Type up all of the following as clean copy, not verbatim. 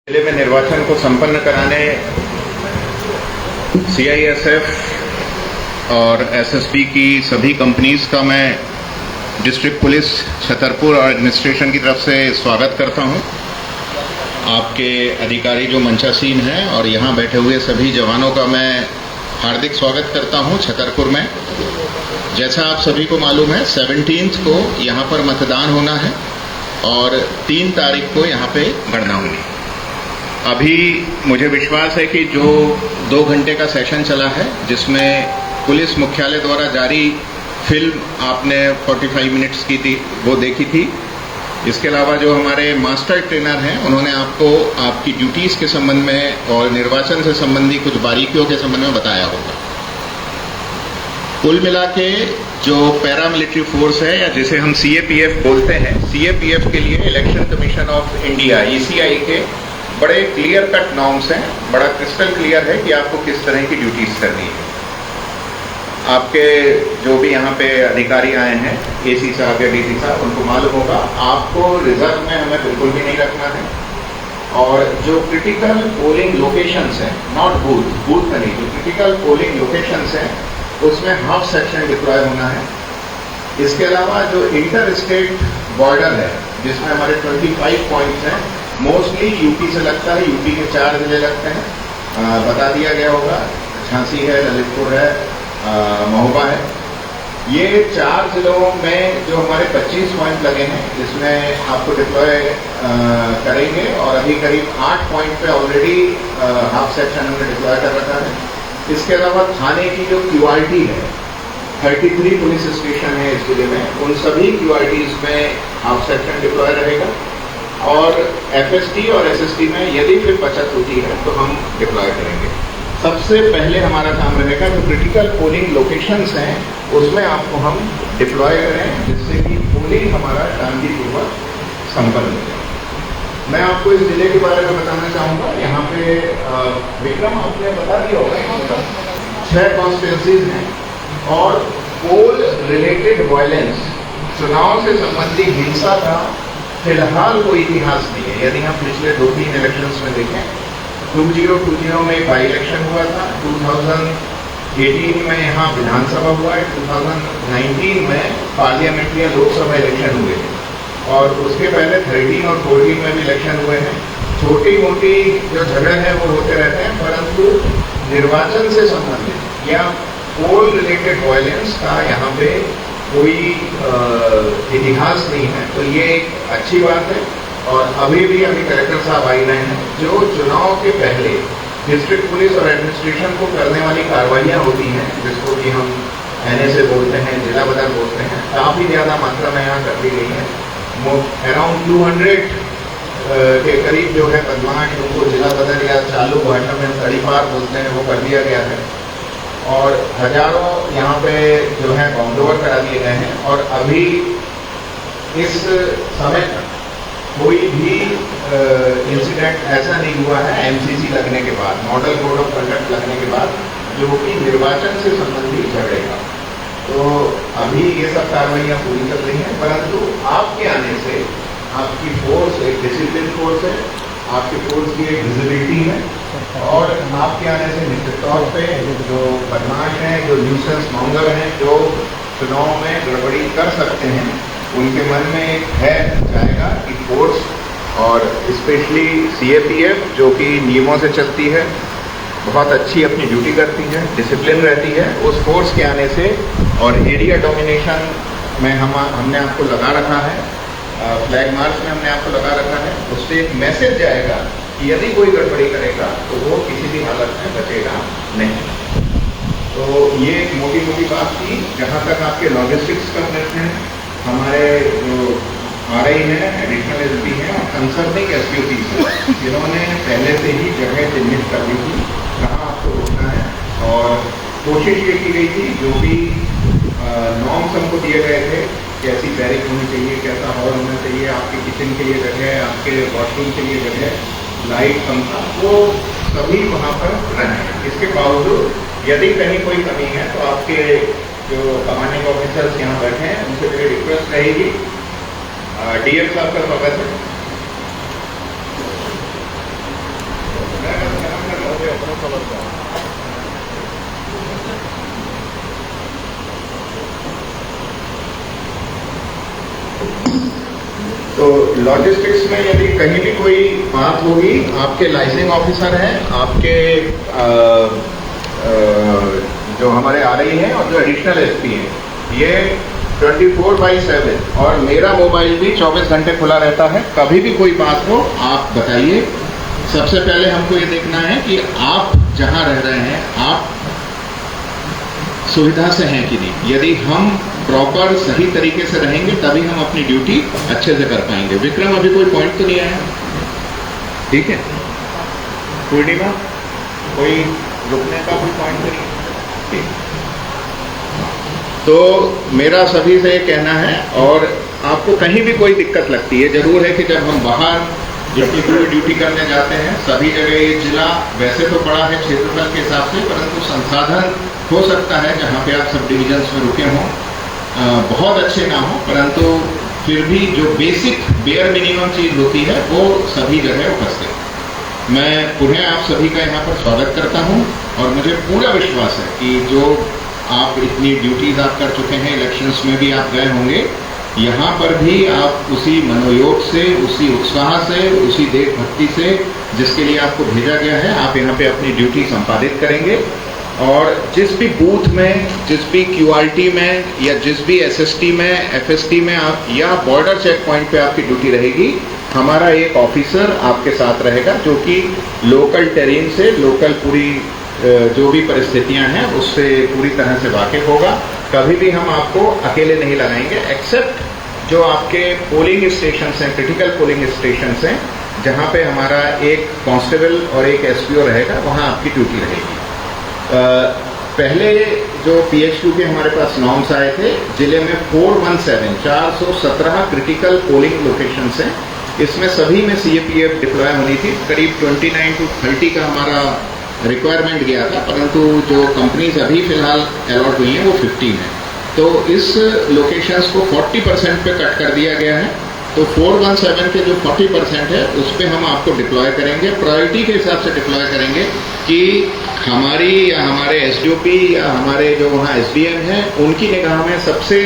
जिले में निर्वाचन को संपन्न कराने सीआईएसएफ और एसएसबी की सभी कंपनीज का मैं डिस्ट्रिक्ट पुलिस छतरपुर और एडमिनिस्ट्रेशन की तरफ से स्वागत करता हूं। आपके अधिकारी जो मंचासीन हैं और यहां बैठे हुए सभी जवानों का मैं हार्दिक स्वागत करता हूं छतरपुर में। जैसा आप सभी को मालूम है 17 को यहां पर मतदान होना है और 3 तारीख को यहां पे गणना होनी है। अभी मुझे विश्वास है कि जो 2 घंटे का सेशन चला है जिसमें पुलिस मुख्यालय द्वारा जारी फिल्म आपने 45 मिनट्स की थी वो देखी थी। इसके अलावा जो हमारे मास्टर ट्रेनर हैं उन्होंने आपको आपकी ड्यूटीज के संबंध में और निर्वाचन से संबंधी कुछ बारीकियों के संबंध में बताया होगा। कुल मिला के जो पैरामिलिट्री फोर्स है या जिसे हम सीएपीएफ बोलते हैं, सीएपीएफ के लिए election commission of India ECI के बड़े क्लियर कट नॉर्म्स हैं। बड़ा क्रिस्टल क्लियर है कि आपको किस तरह की ड्यूटीज करनी है। आपके जो भी यहाँ पे अधिकारी आए हैं, एसी साहब या डीसी साहब, उनको मालूम होगा आपको रिजर्व में हमें बिल्कुल भी नहीं रखना है। और जो क्रिटिकल पोलिंग लोकेशंस हैं, नॉट बूथ का नहीं, जो क्रिटिकल पोलिंग लोकेशंस हैं उसमें हाफ सेक्शन डिप्लॉय होना है। इसके अलावा जो इंटर स्टेट बॉर्डर है जिसमें हमारे 25 पॉइंट्स हैं, मोस्टली यूपी से लगता है। यूपी के 4 जिले लगते हैं, बता दिया गया होगा, झांसी है, ललितपुर है, महोबा है। ये 4 जिलों में जो हमारे 25 पॉइंट लगे हैं जिसमें आपको डिप्लॉय करेंगे और अभी करीब 8 पॉइंट पे ऑलरेडी हाफ सेक्शन हमने डिप्लॉय कर रखा है। इसके अलावा थाने की जो क्यूआरटी है, 33 पुलिस स्टेशन है इस जिले में, उन सभी क्यूआरटीज में हाफ सेक्शन डिप्लॉय रहेगा। और एफएसटी और एसएसटी में यदि फिर बचत होती है तो हम डिप्लॉय करेंगे। सबसे पहले हमारा काम रहेगा जो क्रिटिकल पोलिंग लोकेशंस हैं उसमें आपको हम डिप्लॉय करें जिससे कि पोलिंग हमारा शांतिपूर्वक संपन्न हो जाए। मैं आपको इस जिले के बारे में बताना चाहूँगा। यहाँ पे विक्रम आपने बता दिया होगा 6 कॉन्स्टिट्यूंसीज हैं और पोल रिलेटेड वायलेंस, चुनाव से संबंधी हिंसा का फिलहाल कोई इतिहास नहीं है। यदि हम पिछले 2-3 इलेक्शंस में देखें, 2020 में एक बाई इलेक्शन हुआ था, 2018 में यहाँ विधानसभा हुआ है, 2019 में पार्लियामेंट्री या लोकसभा इलेक्शन हुए थे और उसके पहले 13 और 14 में भी इलेक्शन हुए हैं। छोटी मोटी जो झगड़े हैं वो होते रहते हैं, परंतु निर्वाचन से संबंधित या पोल रिलेटेड वायलेंस का यहाँ पे कोई इतिहास नहीं है। तो ये एक अच्छी बात है। और अभी कलेक्टर साहब आई रहे हैं, जो चुनाव के पहले डिस्ट्रिक्ट पुलिस और एडमिनिस्ट्रेशन को करने वाली कार्रवाइयाँ होती हैं जिसको कि हम एनएसए बोलते हैं, जिला बदल बोलते हैं, काफ़ी ज़्यादा मात्रा में यहाँ कर दी गई है। अराउंड 200 के करीब जो है बदमाश, उनको जिला बदल या चालू भाषा में तड़ीपार बोलते हैं, वो कर दिया गया है। और हजारों यहाँ पे जो है बाउंडओवर करा दिए गए हैं। और अभी इस समय तक कोई भी इंसिडेंट ऐसा नहीं हुआ है एमसीसी लगने के बाद, मॉडल कोड ऑफ कंडक्ट लगने के बाद, जो कि निर्वाचन से संबंधित झगड़े का। तो अभी ये सब कार्रवाइयाँ पूरी कर रही हैं, परंतु आपके आने से आपकी फोर्स एक डिसिप्लिन फोर्स है, आपकी फोर्स की एक विजिबिलिटी है और आपके आने से निश्चित तौर पे जो बदमाश हैं, जो न्यूसेंस मॉन्गर हैं, जो चुनाव में गड़बड़ी कर सकते हैं, उनके मन में एक भय जाएगा कि फोर्स और स्पेशली सीएपीएफ जो कि नियमों से चलती है, बहुत अच्छी अपनी ड्यूटी करती है, डिसिप्लिन रहती है, उस फोर्स के आने से और एरिया डोमिनेशन में हमने आपको लगा रखा है, फ्लैग मार्च में हमने आपको लगा रखा है। उससे एक मैसेज जाएगा कि यदि कोई गड़बड़ी करेगा तो वो किसी भी हालत में बचेगा नहीं। तो ये एक मोटी मोटी बात थी। जहाँ तक आपके लॉजिस्टिक्स का प्रश्न है, हमारे जो आरआई हैं, एडिशनल एसपी हैं और कंसर्निंग एसपीओपीज हैं, जिन्होंने पहले से ही जगह चिन्हित कर ली थी कहाँ आपको रुकना है। और कोशिश ये की गई थी जो भी नॉर्म्स हमको दिए गए थे, कैसी बैरिक होनी चाहिए, कैसा हॉल होना चाहिए, आपके किचन के लिए जगह, आपके वॉशरूम के लिए जगह, लाइट, पंखा, वो सभी वहाँ पर रहें। इसके बावजूद यदि कहीं कोई कमी है तो आपके जो कमांडिंग ऑफिसर्स यहाँ बैठे हैं उनसे मेरी रिक्वेस्ट रहेगी। डीएम साहब का स्वागत है। लॉजिस्टिक्स में यदि कहीं भी कोई बात होगी, आपके लाइसेंसिंग ऑफिसर हैं, आपके जो हमारे RI हैं और जो एडिशनल SP हैं, ये 24/7 और मेरा मोबाइल भी 24 घंटे खुला रहता है। कभी भी कोई बात हो आप बताइए। सबसे पहले हमको ये देखना है कि आप जहां रह रहे हैं आप सुविधा से हैं कि नहीं। यदि हम प्रॉपर सही तरीके से रहेंगे तभी हम अपनी ड्यूटी अच्छे से कर पाएंगे। विक्रम, अभी कोई पॉइंट तो नहीं आया? ठीक है। पूर्णिमा, कोई रुकने का कोई पॉइंट तो नहीं? ठीक। तो मेरा सभी से ये कहना है, और आपको कहीं भी कोई दिक्कत लगती है, जरूर है कि जब हम बाहर जितनी पूरी ड्यूटी करने जाते हैं, सभी जगह ये जिला वैसे तो बड़ा है क्षेत्रफल के हिसाब से, परंतु संसाधन हो सकता है जहाँ पे आप सब डिविजन्स में रुके हों बहुत अच्छे ना हो, परंतु फिर भी जो बेसिक बेयर मिनिमम चीज होती है वो सभी जगह उपस्थित है। मैं पुनः आप सभी का यहाँ पर स्वागत करता हूँ और मुझे पूरा विश्वास है कि जो आप इतनी ड्यूटीज आप कर चुके हैं, इलेक्शंस में भी आप गए होंगे, यहाँ पर भी आप उसी मनोयोग से, उसी उत्साह से, उसी देशभक्ति से जिसके लिए आपको भेजा गया है, आप यहाँ पे अपनी ड्यूटी संपादित करेंगे। और जिस भी बूथ में, जिस भी QRT में या जिस भी SST में, FST में आप या बॉर्डर चेक पॉइंट पे आपकी ड्यूटी रहेगी, हमारा एक ऑफिसर आपके साथ रहेगा जो कि लोकल टेरेन से, लोकल पूरी जो भी परिस्थितियां हैं उससे पूरी तरह से वाकिफ होगा। कभी भी हम आपको अकेले नहीं लगाएंगे, एक्सेप्ट जो आपके पोलिंग स्टेशन हैं, क्रिटिकल पोलिंग स्टेशन हैं, जहां पे हमारा एक कांस्टेबल और एक SPO रहेगा, वहां आपकी ड्यूटी रहेगी। पहले जो PHQ के हमारे पास नॉर्म्स आए थे, जिले में 417 क्रिटिकल पोलिंग लोकेशंस हैं। इसमें सभी में CAPF डिप्लॉय होनी थी। करीब 29 to 30 का हमारा रिक्वायरमेंट गया था, परंतु जो कंपनीज अभी फिलहाल अलॉट हुई हैं वो 15 है। तो इस लोकेशंस को 40% पे कट कर दिया गया है। तो 417 के जो 40% है उस पर हम आपको डिप्लॉय करेंगे, प्रायोरिटी के हिसाब से डिप्लॉय करेंगे कि हमारी या हमारे SDOP या हमारे जो वहाँ SDM हैं उनकी निगाह में सबसे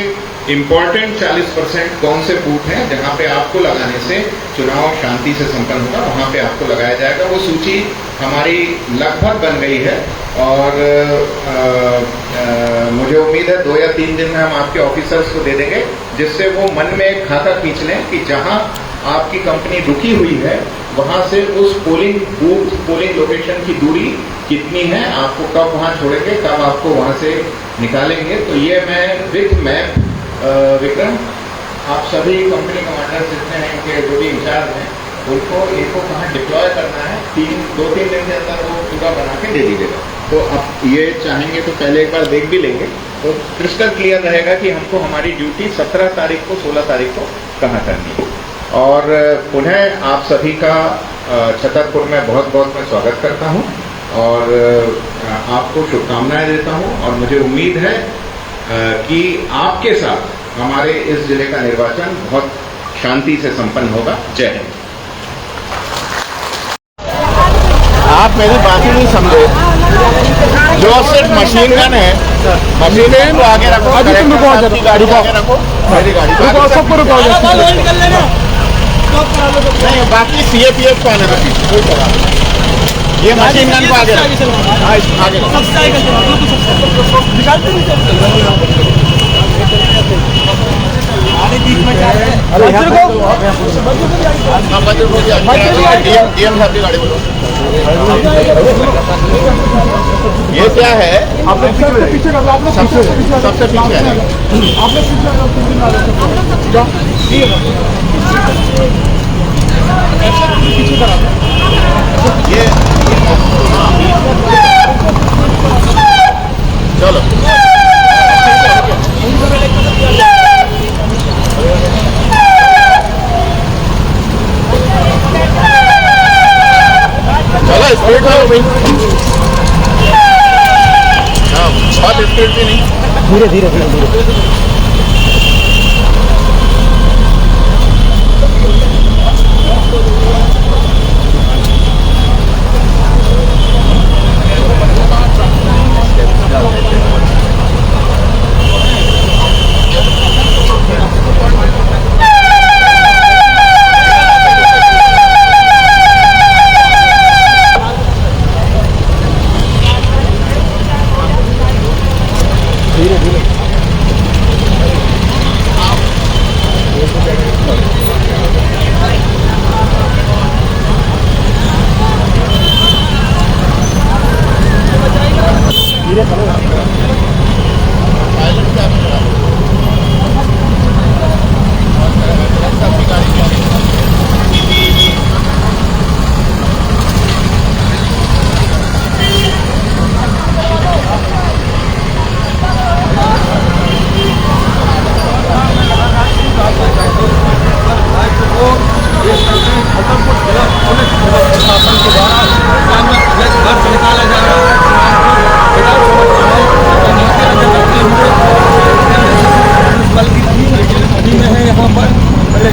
इम्पॉर्टेंट 40% कौन से बूथ हैं जहाँ पे आपको लगाने से चुनाव शांति से संपन्न होगा, वहाँ पे आपको लगाया जाएगा। वो सूची हमारी लगभग बन गई है और मुझे उम्मीद है 2 या 3 दिन में हम आपके ऑफिसर्स को दे देंगे, जिससे वो मन में एक खाता खींच लें कि जहाँ आपकी कंपनी रुकी हुई है वहाँ से उस पोलिंग बूथ, पोलिंग लोकेशन की दूरी कितनी है, आपको कब वहाँ छोड़ेंगे, कब आपको वहाँ से निकालेंगे। तो ये मैं विद मैप विक्रम, आप सभी कंपनी कमांडर जितने हैं, इनके जो भी इंचार्ज हैं, इनको कहाँ डिप्लॉय करना है, 2-3 दिन के अंदर वो पूरा बना के दे दीजिएगा। तो आप ये चाहेंगे तो पहले एक बार देख भी लेंगे, तो क्रिस्टल क्लियर रहेगा कि हमको हमारी ड्यूटी 17 तारीख को, 16 तारीख को कहाँ करनी है। और पुनः आप सभी का छतरपुर में बहुत बहुत मैं स्वागत करता हूँ और आपको शुभकामनाएं देता हूँ। और मुझे उम्मीद है कि आपके साथ हमारे इस जिले का निर्वाचन बहुत शांति से संपन्न होगा। जय हिंद। आप मेरी बात ही नहीं समझे। जो सिर्फ मशीन गन है, मशीन गन को आगे रखो, गाड़ी को आगे रखो, मेरी गाड़ी सबको रुको, नहीं बाकी CAPF को आने रखी, कोई सवाल नहीं। ये मशीन गन को आगे रखो, आगे DM साहब की गाड़ी बोलो। ये क्या है, सबसे पीछे ये चलो चलो स्पीड में भाई, बहुत स्पीड भी नहीं, धीरे धीरे।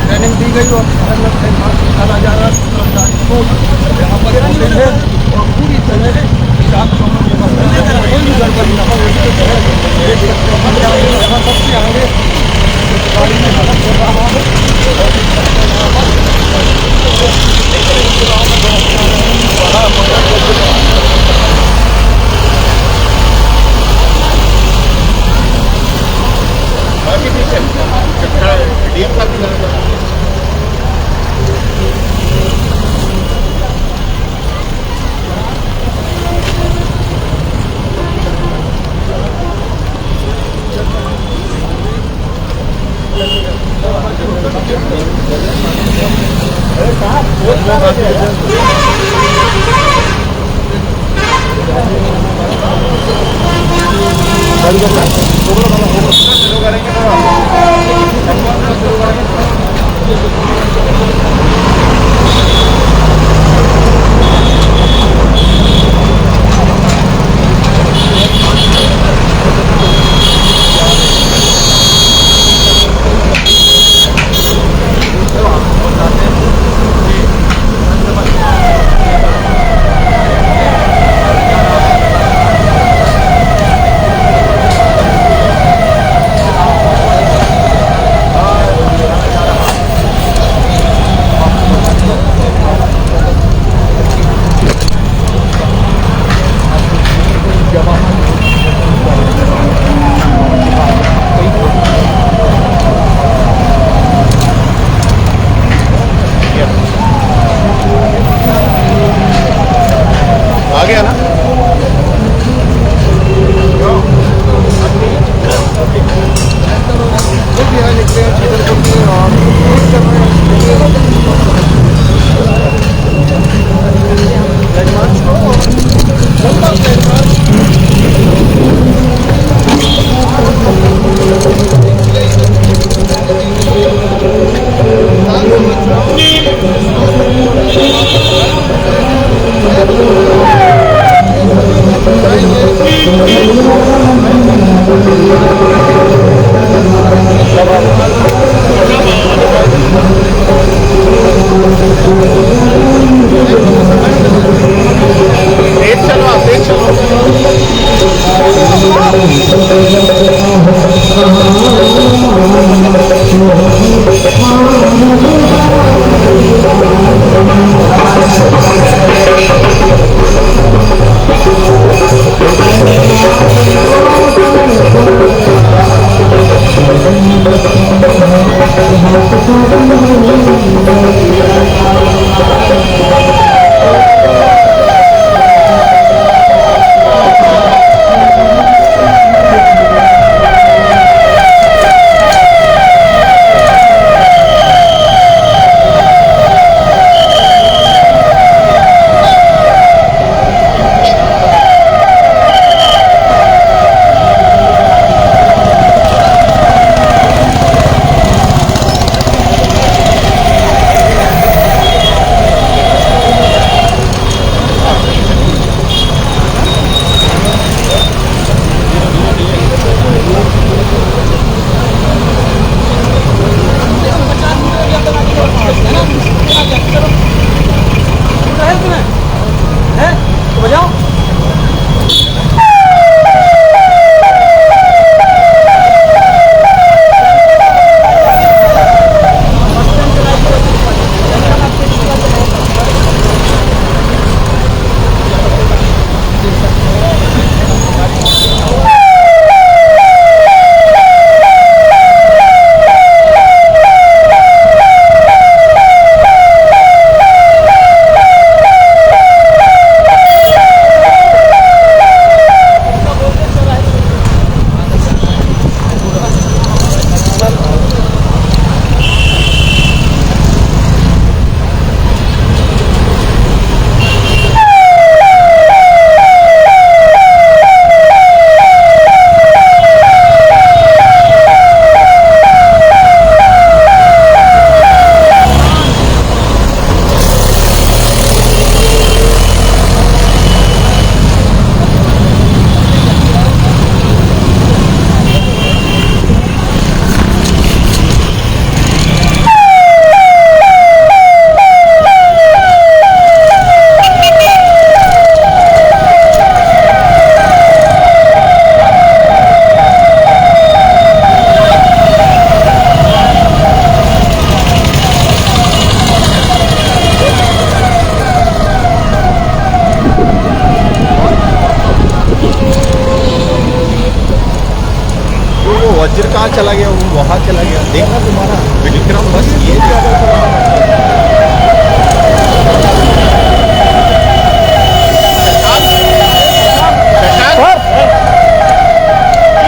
ट्रेनिंग दी गई और निकाला जा रहा है यहाँ पर और पूरी तरह से कोई भी गड़बड़ी न हो सबसे आगे गाड़ी में हालत कर रहा है कहाँ चला गया, वो वहाँ चला गया। देखना तुम्हारा विक्रम बस ये ज्यादा चला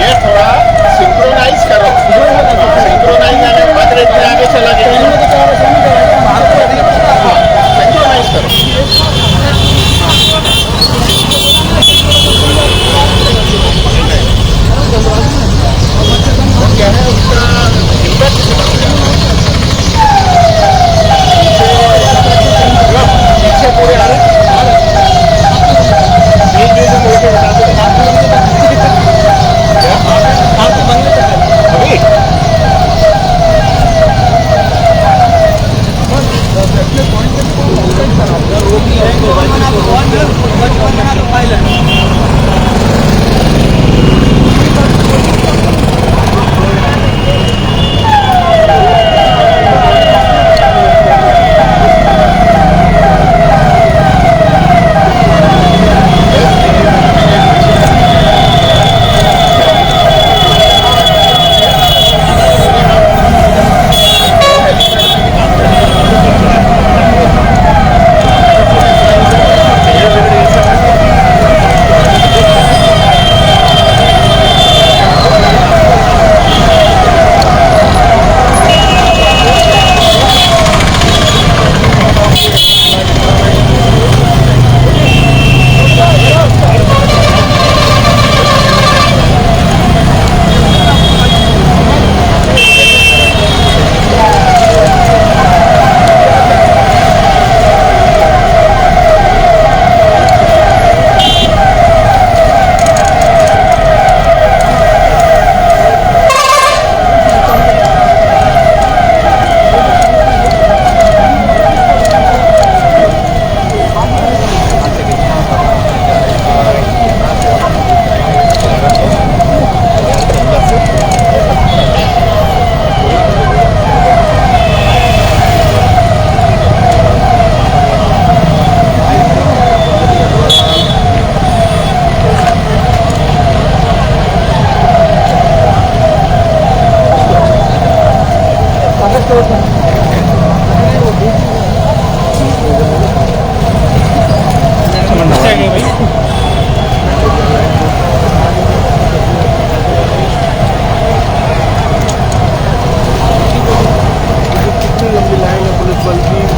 ये थोड़ा सिंक्रोनाइज करो। सिंक्रोनाइज यानी मत रेट में आगे चला गया। सिंक्रोनाइज करो। वो क्या है उसका इम्पैक्ट पीछे पूरे आ रहे बीच बीच में मुड़ के बताते अभी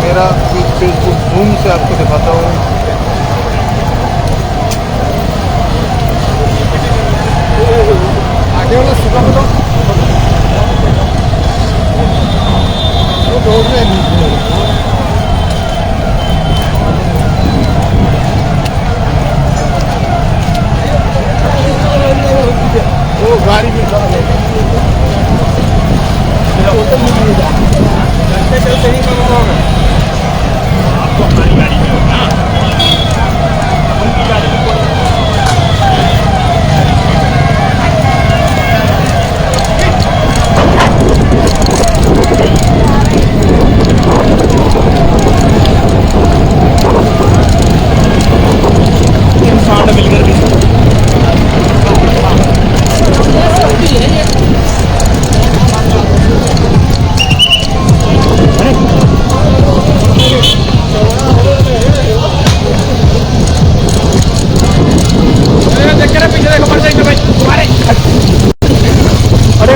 मेरा फेसबुक जूम से आपको दिखाता हूँ। आगे वाला सुबह में तो दौड़ रहे हैं। वो गाड़ी में चलते ही कम होगा आपको हमारी गाड़ी में होगा उनकी गाड़ी में इंसान मिलकर भी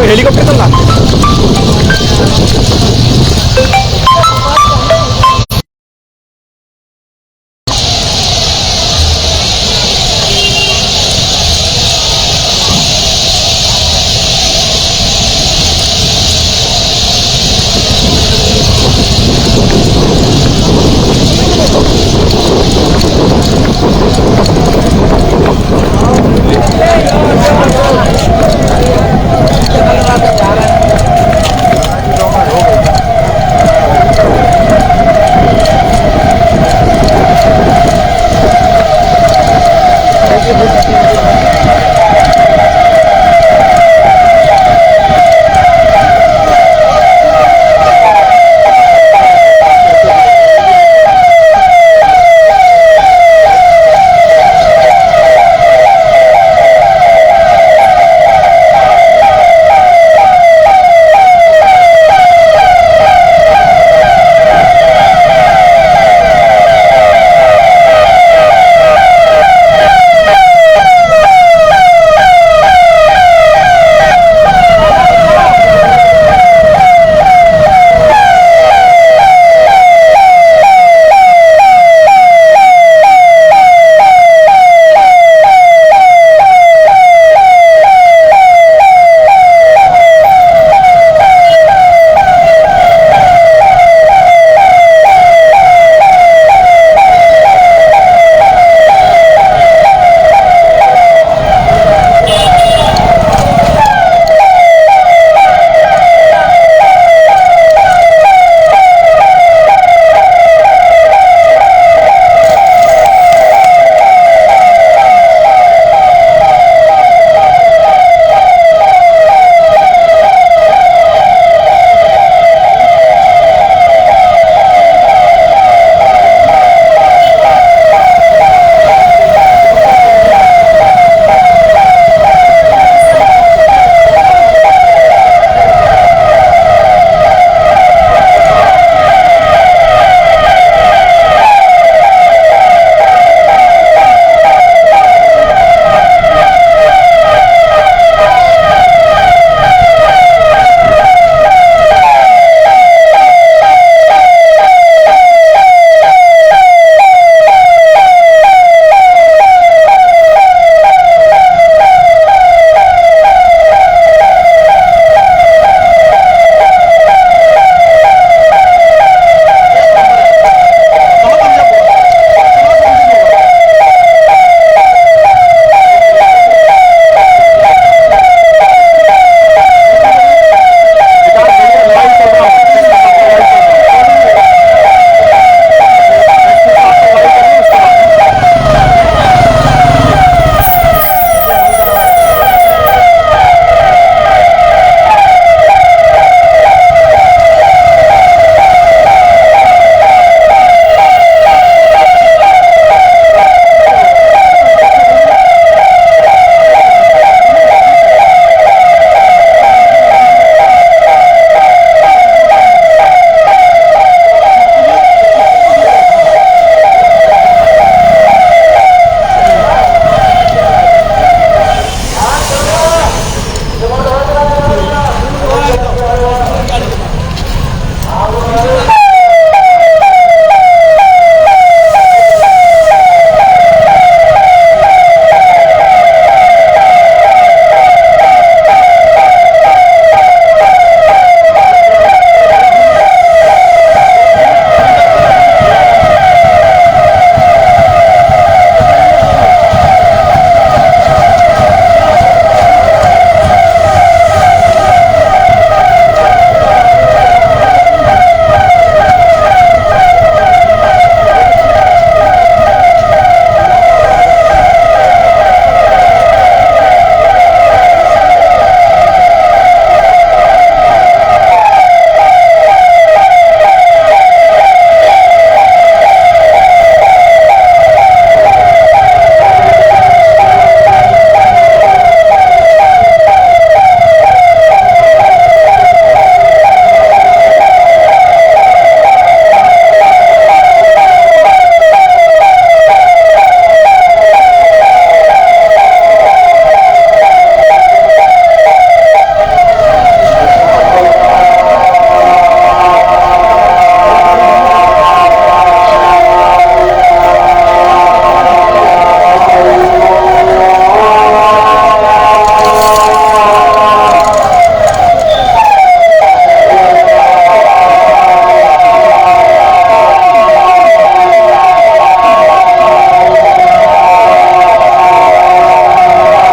हेलीकॉप्टर चल रहा